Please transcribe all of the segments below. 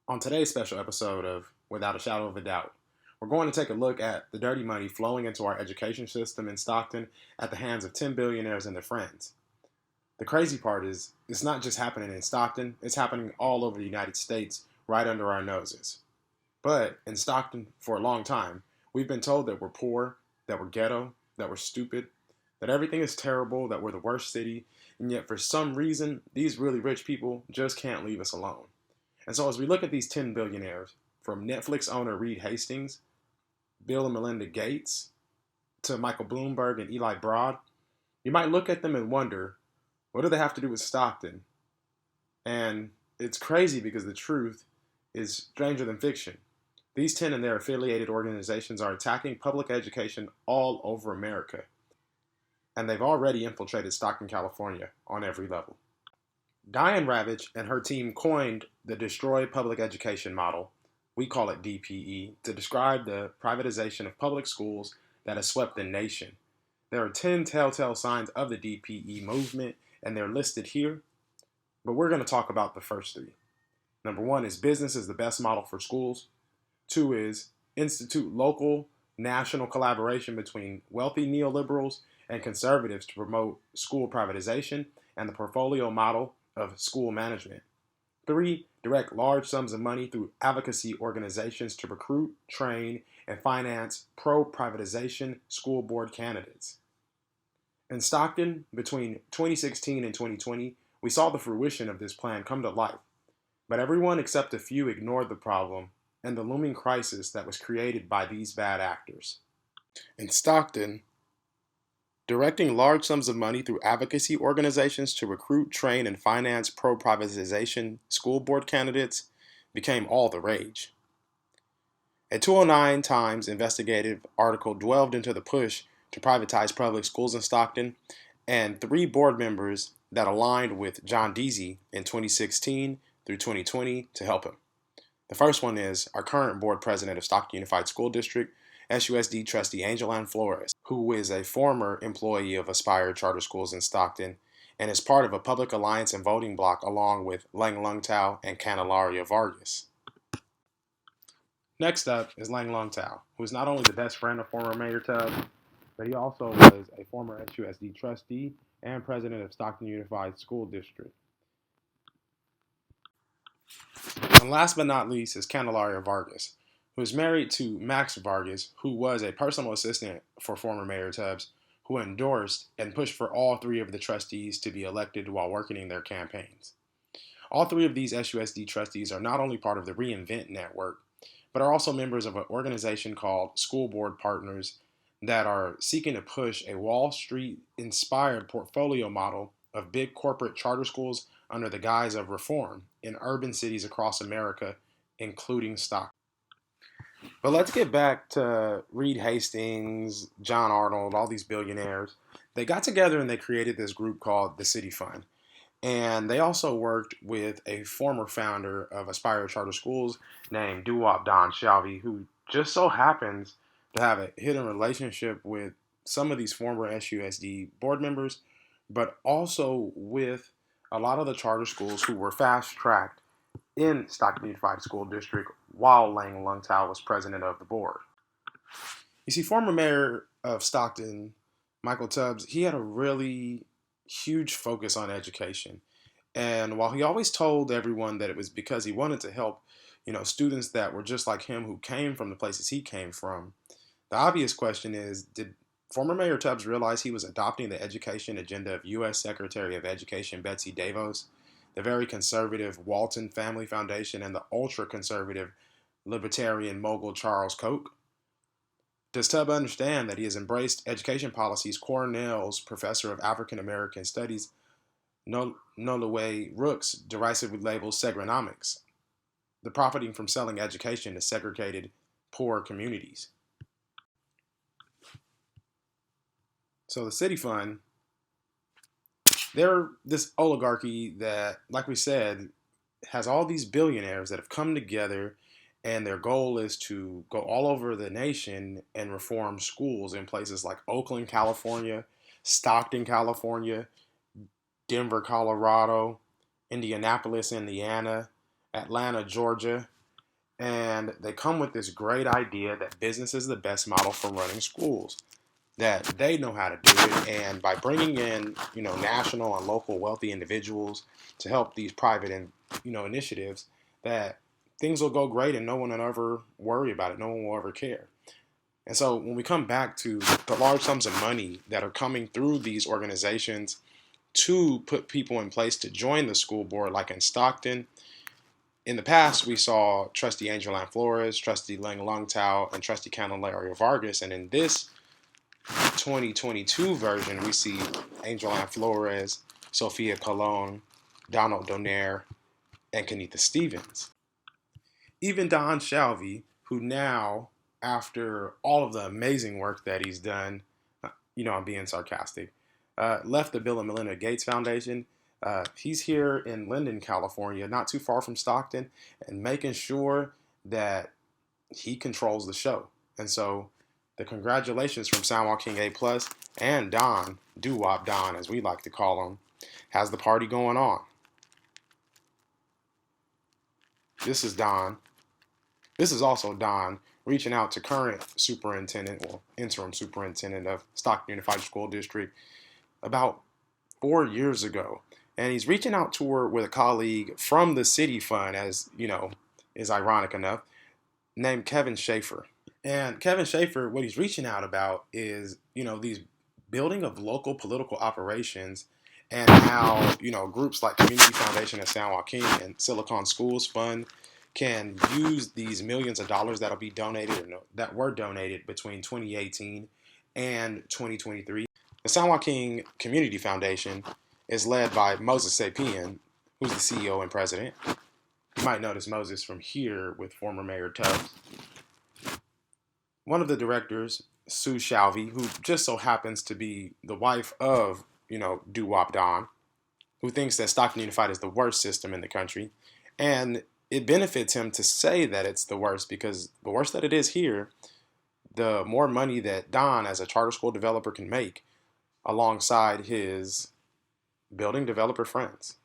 On today's special episode of Without a Shadow of a Doubt, we're going to take a look at the dirty money flowing into our education system in Stockton at the hands of 10 billionaires and their friends. The crazy part is, it's not just happening in Stockton, it's happening all over the United States, right under our noses. But in Stockton, for a long time, we've been told that we're poor, that we're ghetto, that we're stupid, that everything is terrible, that we're the worst city, and yet for some reason, these really rich people just can't leave us alone. And so as we look at these 10 billionaires, from Netflix owner Reed Hastings, Bill and Melinda Gates, to Michael Bloomberg and Eli Broad, you might look at them and wonder, what do they have to do with Stockton? And it's crazy because the truth is stranger than fiction. These 10 and their affiliated organizations are attacking public education all over America. And they've already infiltrated Stockton, California on every level. Diane Ravitch and her team coined the Destroy Public Education model, we call it DPE, to describe the privatization of public schools that has swept the nation. There are 10 telltale signs of the DPE movement, and they're listed here, but we're going to talk about the first three. Number one is business is the best model for schools. Two is institute local, national collaboration between wealthy neoliberals and conservatives to promote school privatization and the portfolio model of school management. Three, direct large sums of money through advocacy organizations to recruit, train, and finance pro-privatization school board candidates. In Stockton, between 2016 and 2020, we saw the fruition of this plan come to life, but everyone except a few ignored the problem and the looming crisis that was created by these bad actors. In Stockton, directing large sums of money through advocacy organizations to recruit, train, and finance pro-privatization school board candidates became all the rage. A 209 Times investigative article delved into the push to privatize public schools in Stockton, and three board members that aligned with John Deasy in 2016 through 2020 to help him. The first one is our current board president of Stockton Unified School District, SUSD trustee Angel Ann Flores, who is a former employee of Aspire Charter Schools in Stockton and is part of a public alliance and voting bloc along with Lang Lungtao and Candelaria Vargas. Next up is Lang Lungtao, who is not only the best friend of former Mayor Tubbs, but he also was a former SUSD trustee and president of Stockton Unified School District. And last but not least is Candelaria Vargas, who is married to Max Vargas, who was a personal assistant for former Mayor Tubbs, who endorsed and pushed for all three of the trustees to be elected while working in their campaigns. All three of these SUSD trustees are not only part of the Reinvent Network, but are also members of an organization called School Board Partners that are seeking to push a Wall Street-inspired portfolio model of big corporate charter schools under the guise of reform in urban cities across America, including Stockton. But let's get back to Reed Hastings, John Arnold, all these billionaires. They got together and they created this group called the City Fund. And they also worked with a former founder of Aspire Charter Schools named Duwop Don Shalvey, who just so happens to have a hidden relationship with some of these former SUSD board members, but also with a lot of the charter schools who were fast-tracked in Stockton Unified School District while Lang Lungtao was president of the board. You see, former mayor of Stockton, Michael Tubbs, he had a really huge focus on education. And while he always told everyone that it was because he wanted to help, students that were just like him who came from the places he came from, the obvious question is, did former Mayor Tubbs realize he was adopting the education agenda of U.S. Secretary of Education Betsy DeVos, the very conservative Walton Family Foundation, and the ultra-conservative libertarian mogul Charles Koch? Does Tubbs understand that he has embraced education policies Cornell's professor of African American Studies, Nolue Rooks, derisively labels Segronomics, the profiting from selling education to segregated, poor communities? So the City Fund, they're this oligarchy that, like we said, has all these billionaires that have come together, and their goal is to go all over the nation and reform schools in places like Oakland, California, Stockton, California, Denver, Colorado, Indianapolis, Indiana, Atlanta, Georgia, And they come with this great idea that business is the best model for running schools, that they know how to do it. And by bringing in, national and local wealthy individuals to help these private and, initiatives, that things will go great and no one will ever worry about it. No one will ever care. And so when we come back to the large sums of money that are coming through these organizations to put people in place to join the school board, like in Stockton, in the past, we saw Trustee Angel Ann Flores, Trustee Lang Lungtao, and Trustee Candelario Vargas. And in this 2022 version, we see Angel Ann Flores, Sophia Colon, Donald Donaire, and Kenitha Stevens. Even Don Shalvey, who now, after all of the amazing work that he's done, I'm being sarcastic, left the Bill and Melinda Gates Foundation. He's here in Linden, California, not too far from Stockton, and making sure that he controls the show. And so the congratulations from San Joaquin A Plus and Don, Doo-Wop Don, as we like to call him, has the party going on. This is Don. This is also Don reaching out to current superintendent, well, interim superintendent of Stockton Unified School District about 4 years ago. And he's reaching out to her with a colleague from the city fund, as is ironic enough, named Kevin Schaefer. And Kevin Schaefer, what he's reaching out about is, these building of local political operations, and how, groups like Community Foundation of San Joaquin and Silicon Schools Fund can use these millions of dollars that'll be donated, or that were donated between 2018 and 2023. The San Joaquin Community Foundation is led by Moses Sapien, who's the CEO and president. You might notice Moses from here with former Mayor Tubbs. One of the directors, Sue Shalvey, who just so happens to be the wife of, Doo-Wop Don, who thinks that Stockton Unified is the worst system in the country. And it benefits him to say that it's the worst, because the worse that it is here, the more money that Don, as a charter school developer, can make alongside his building developer friends.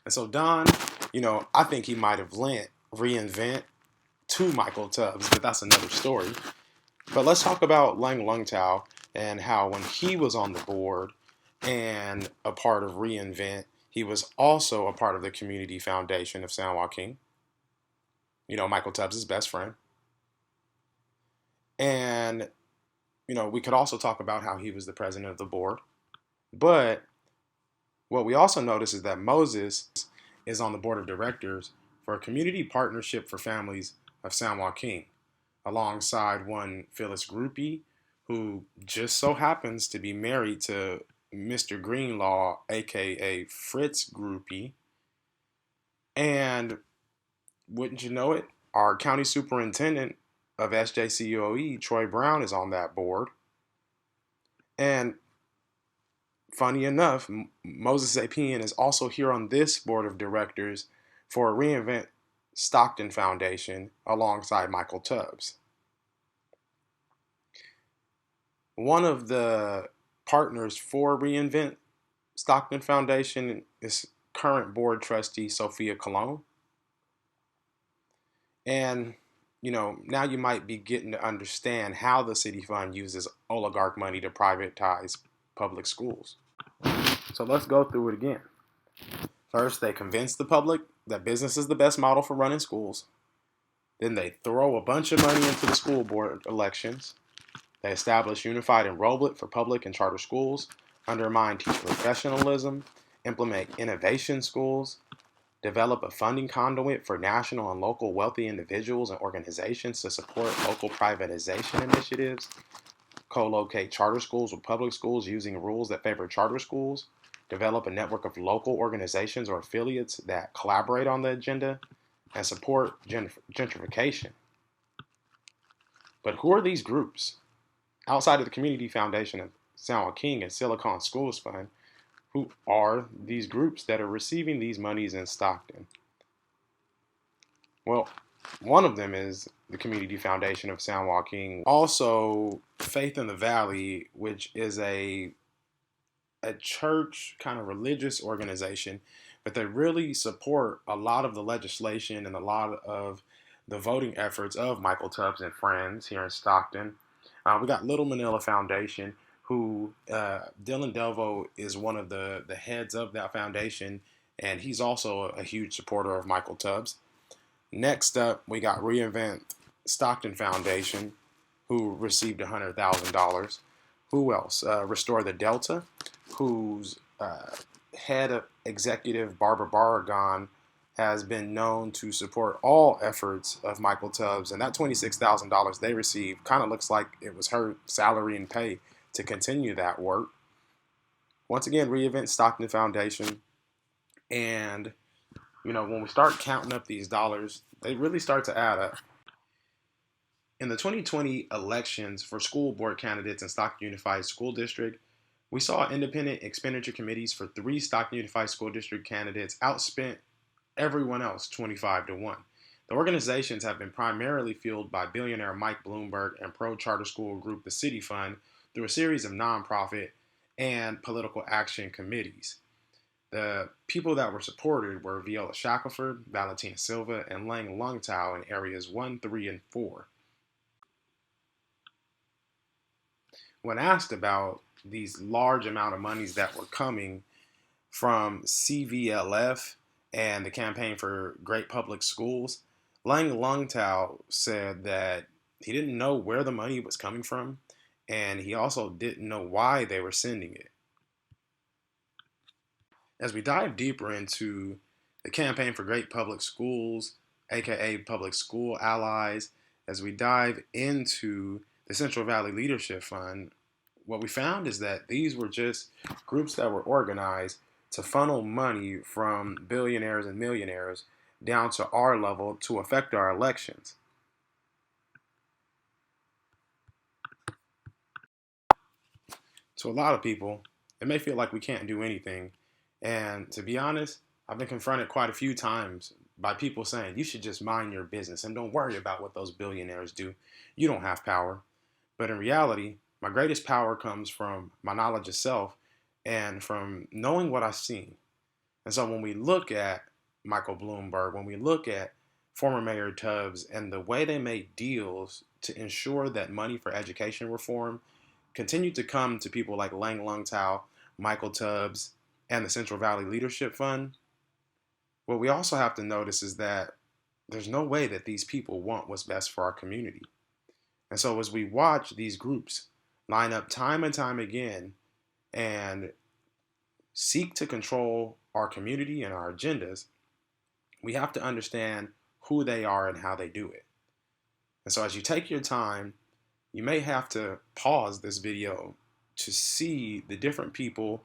And so Don, I think he might have lent Reinvent to Michael Tubbs, but that's another story. But let's talk about Lang Lungtao and how when he was on the board and a part of Reinvent, he was also a part of the Community Foundation of San Joaquin. Michael Tubbs' best friend. And, we could also talk about how he was the president of the board. But what we also notice is that Moses is on the board of directors for a community partnership for families of San Joaquin, alongside one Phyllis Groupie, who just so happens to be married to Mr. Greenlaw, aka Fritz Groupie. And wouldn't you know it, our county superintendent of SJCOE, Troy Brown, is on that board. And funny enough, Moses Sapien is also here on this board of directors for Reinvent Stockton Foundation alongside Michael Tubbs. One of the partners for Reinvent Stockton Foundation is current board trustee Sophia Colon. And, now you might be getting to understand how the city fund uses oligarch money to privatize public schools. So let's go through it again. First, they convince the public that business is the best model for running schools. Then they throw a bunch of money into the school board elections. They establish unified enrollment for public and charter schools, undermine teacher professionalism, implement innovation schools, develop a funding conduit for national and local wealthy individuals and organizations to support local privatization initiatives, co-locate charter schools with public schools using rules that favor charter schools, develop a network of local organizations or affiliates that collaborate on the agenda, and support gentrification. But who are these groups? Outside of the Community Foundation of San Joaquin and Silicon Schools Fund, who are these groups that are receiving these monies in Stockton? Well, one of them is the Community Foundation of San Joaquin. Also, Faith in the Valley, which is a church kind of religious organization, but they really support a lot of the legislation and a lot of the voting efforts of Michael Tubbs and friends here in Stockton. We got Little Manila Foundation, who Dylan Delvo is one of the heads of that foundation, and he's also a huge supporter of Michael Tubbs. Next up, we got Reinvent Stockton Foundation, who received $100,000. Who else? Restore the Delta, whose head of executive Barbara Barragon has been known to support all efforts of Michael Tubbs, and that $26,000 they received kind of looks like it was her salary and pay to continue that work. Once again, Reinvent Stockton Foundation. And, when we start counting up these dollars, they really start to add up. In the 2020 elections for school board candidates in Stockton Unified School District, we saw independent expenditure committees for 3 Stockton Unified School District candidates outspent everyone else 25-1. The organizations have been primarily fueled by billionaire Mike Bloomberg and pro-charter school group the City Fund through a series of nonprofit and political action committees. The people that were supported were Viola Shackelford, Valentina Silva, and Lang Lungtao in areas 1, 3, and 4. When asked about these large amount of monies that were coming from CVLF and the Campaign for Great Public Schools, Lang Lungtao said that he didn't know where the money was coming from, and he also didn't know why they were sending it. As we dive deeper into the Campaign for Great Public Schools, aka Public School Allies, as we dive into the Central Valley Leadership Fund, what we found is that these were just groups that were organized to funnel money from billionaires and millionaires down to our level to affect our elections. To a lot of people, it may feel like we can't do anything. And to be honest, I've been confronted quite a few times by people saying, you should just mind your business and don't worry about what those billionaires do. You don't have power. But in reality, my greatest power comes from my knowledge of self and from knowing what I've seen. And so when we look at Michael Bloomberg, when we look at former Mayor Tubbs and the way they made deals to ensure that money for education reform continued to come to people like Lang Lungtao, Michael Tubbs, and the Central Valley Leadership Fund, what we also have to notice is that there's no way that these people want what's best for our community. And so as we watch these groups line up time and time again and seek to control our community and our agendas, we have to understand who they are and how they do it. And so as you take your time, you may have to pause this video to see the different people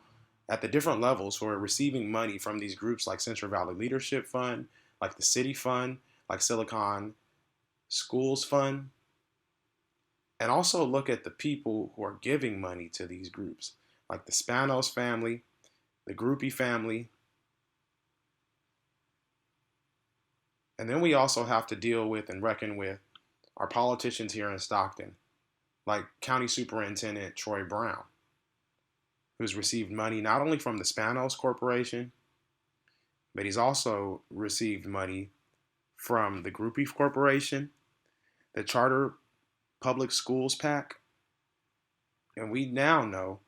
at the different levels who are receiving money from these groups like Central Valley Leadership Fund, like the City Fund, like Silicon Schools Fund, and also look at the people who are giving money to these groups, like the Spanos family, the Groupie family. And then we also have to deal with and reckon with our politicians here in Stockton, like County Superintendent Troy Brown, who's received money not only from the Spanos Corporation, but he's also received money from the Groupie Corporation, the Charter Public Schools PAC. And we now know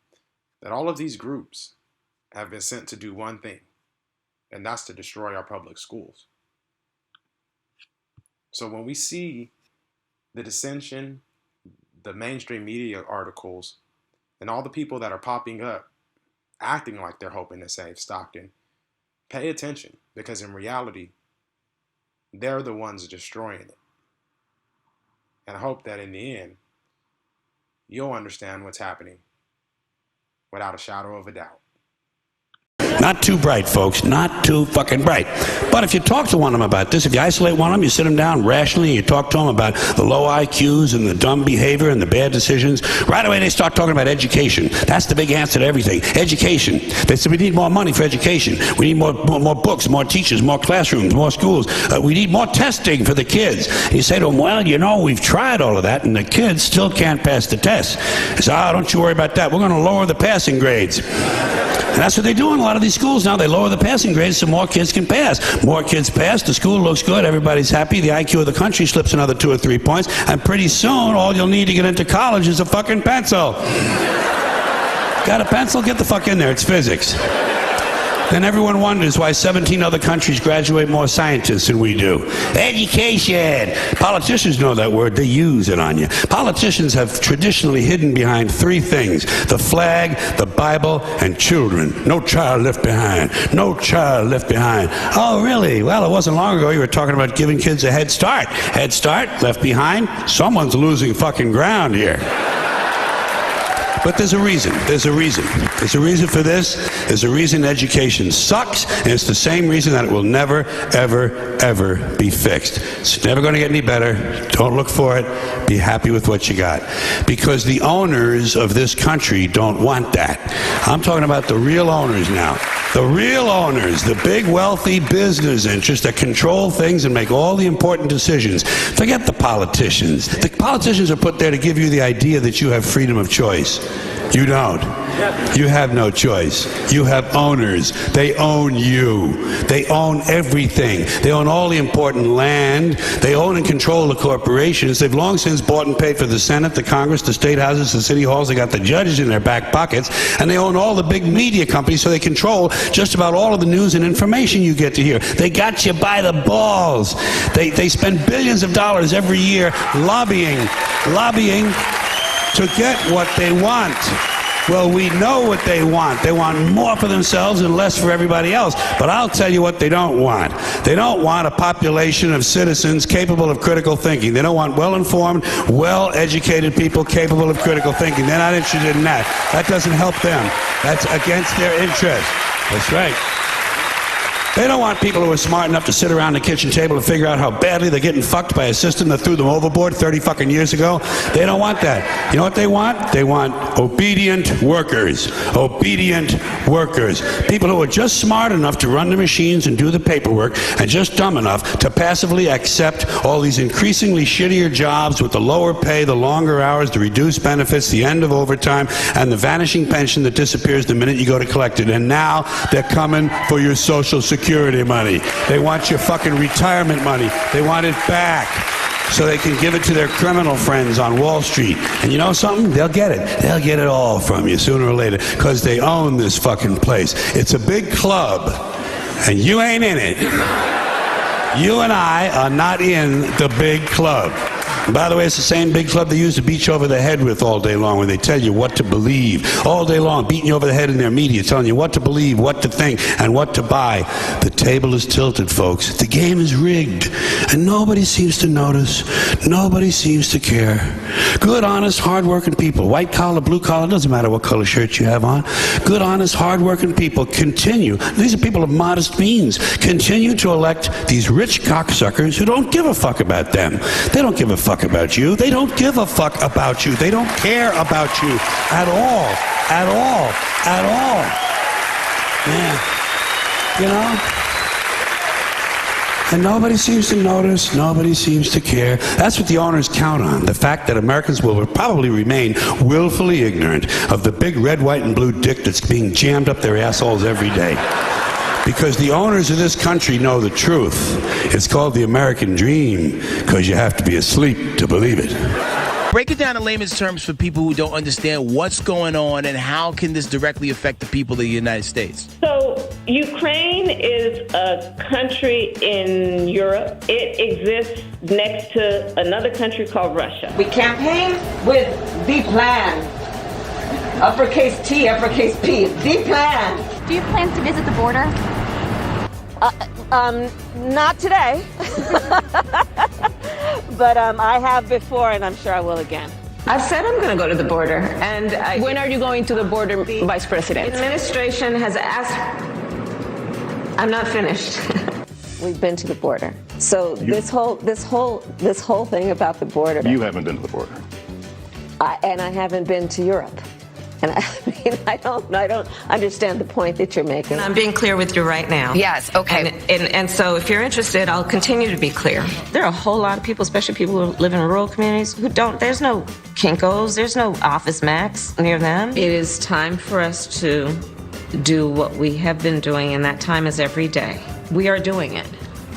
that all of these groups have been sent to do one thing, and that's to destroy our public schools. So when we see the dissension, the mainstream media articles, and all the people that are popping up acting like they're hoping to save Stockton, pay attention, because in reality, they're the ones destroying it. And I hope that in the end, you'll understand what's happening without a shadow of a doubt. Not too bright, folks. Not too fucking bright. But if you talk to one of them about this, if you isolate one of them, you sit them down rationally, and you talk to them about the low IQs and the dumb behavior and the bad decisions, right away they start talking about education. That's the big answer to everything. Education. They say we need more money for education. We need more books, more teachers, more classrooms, more schools. We need more testing for the kids. And you say to them, well, you know, we've tried all of that, and the kids still can't pass the test. They say, don't you worry about that. We're going to lower the passing grades. And that's what they do in a lot of of these schools now, they lower the passing grades so more kids can pass. More kids pass, the school looks good, everybody's happy, the IQ of the country slips another 2 or 3 points, and pretty soon all you'll need to get into college is a fucking pencil. Got a pencil? Get the fuck in there, it's physics. Then everyone wonders why 17 other countries graduate more scientists than we do. Education! Politicians know that word, they use it on you. Politicians have traditionally hidden behind 3 things: the flag, the Bible, and children. No child left behind. No child left behind. Oh, really? Well, it wasn't long ago you were talking about giving kids a head start. Head start, left behind? Someone's losing fucking ground here. But there's a reason. There's a reason. There's a reason for this. There's a reason education sucks, and it's the same reason that it will never, ever, ever be fixed. It's never going to get any better. Don't look for it. Be happy with what you got. Because the owners of this country don't want that. I'm talking about the real owners now. The real owners, the big wealthy business interests that control things and make all the important decisions. Forget the politicians. The politicians are put there to give you the idea that you have freedom of choice. You don't. You have no choice. You have owners. They own you. They own everything. They own all the important land. They own and control the corporations. They've long since bought and paid for the Senate, the Congress, the state houses, the city halls. They got the judges in their back pockets. And they own all the big media companies, so they control just about all of the news and information you get to hear. They got you by the balls. They spend billions of dollars every year lobbying to get what they want. Well, we know what they want. They want more for themselves and less for everybody else. But I'll tell you what they don't want. They don't want a population of citizens capable of critical thinking. They don't want well-informed, well-educated people capable of critical thinking. They're not interested in that. That doesn't help them. That's against their interest. That's right. They don't want people who are smart enough to sit around the kitchen table and figure out how badly they're getting fucked by a system that threw them overboard 30 fucking years ago. They don't want that. You know what they want? They want obedient workers. Obedient workers. People who are just smart enough to run the machines and do the paperwork, and just dumb enough to passively accept all these increasingly shittier jobs with the lower pay, the longer hours, the reduced benefits, the end of overtime, and the vanishing pension that disappears the minute you go to collect it. And now they're coming for your Social Security money. They want your fucking retirement money. They want it back so they can give it to their criminal friends on Wall Street. And you know something? They'll get it. They'll get it all from you sooner or later, because they own this fucking place. It's a big club, and you ain't in it. You and I are not in the big club. And by the way, it's the same big club they use to beat you over the head with all day long, when they tell you what to believe. All day long, beating you over the head in their media, telling you what to believe, what to think, and what to buy. The table is tilted, folks. The game is rigged. And nobody seems to notice. Nobody seems to care. Good, honest, hard-working people, white collar, blue collar, doesn't matter what color shirt you have on. Good, honest, hard-working people continue. These are people of modest means. Continue to elect these rich cocksuckers who don't give a fuck about them. They don't give a fuck about you. They don't give a fuck about you. They don't care about you at all. At all. At all. Yeah. You know? And nobody seems to notice. Nobody seems to care. That's what the owners count on. The fact that Americans will probably remain willfully ignorant of the big red, white, and blue dick that's being jammed up their assholes every day. Because the owners of this country know the truth. It's called the American dream, because you have to be asleep to believe it. Break it down in layman's terms for people who don't understand what's going on and how can this directly affect the people of the United States. So Ukraine is a country in Europe. It exists next to another country called Russia. We campaign with the plan. Uppercase T, uppercase P. The plan. Do you plan to visit the border? Not today. But I have before, and I'm sure I will again. I've said I'm going to go to the border. And when are you going to the border, Vice President? The administration has asked. I'm not finished. We've been to the border. So this whole thing about the border. You haven't been to the border. And I haven't been to Europe. And I don't understand the point that you're making. And I'm being clear with you right now. Yes, okay. And so if you're interested, I'll continue to be clear. There are a whole lot of people, especially people who live in rural communities, who don't, there's no Kinko's, there's no Office Max near them. It is time for us to do what we have been doing, and that time is every day. We are doing it.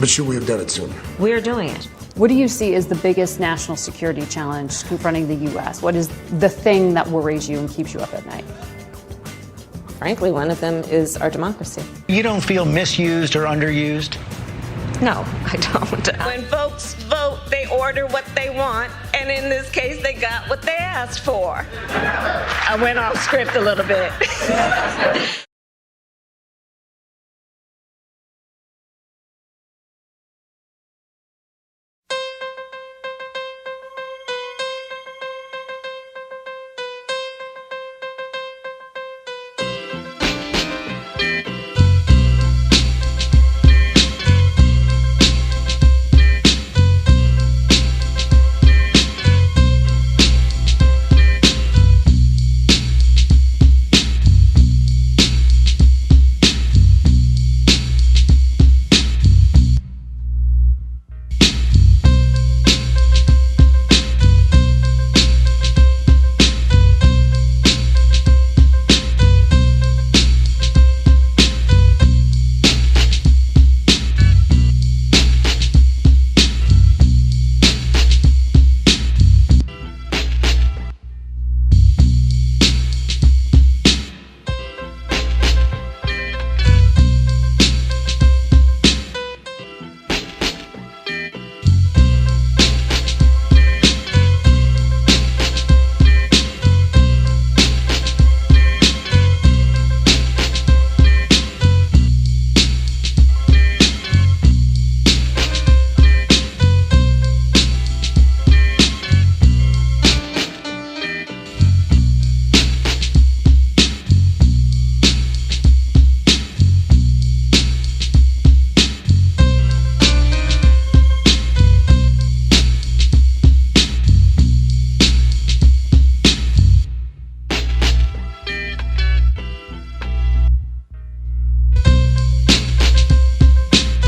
But should we have done it sooner? We are doing it. What do you see as the biggest national security challenge confronting the U.S.? What is the thing that worries you and keeps you up at night? Frankly, one of them is our democracy. You don't feel misused or underused? No, I don't. When folks vote, they order what they want, and in this case, they got what they asked for. I went off script a little bit.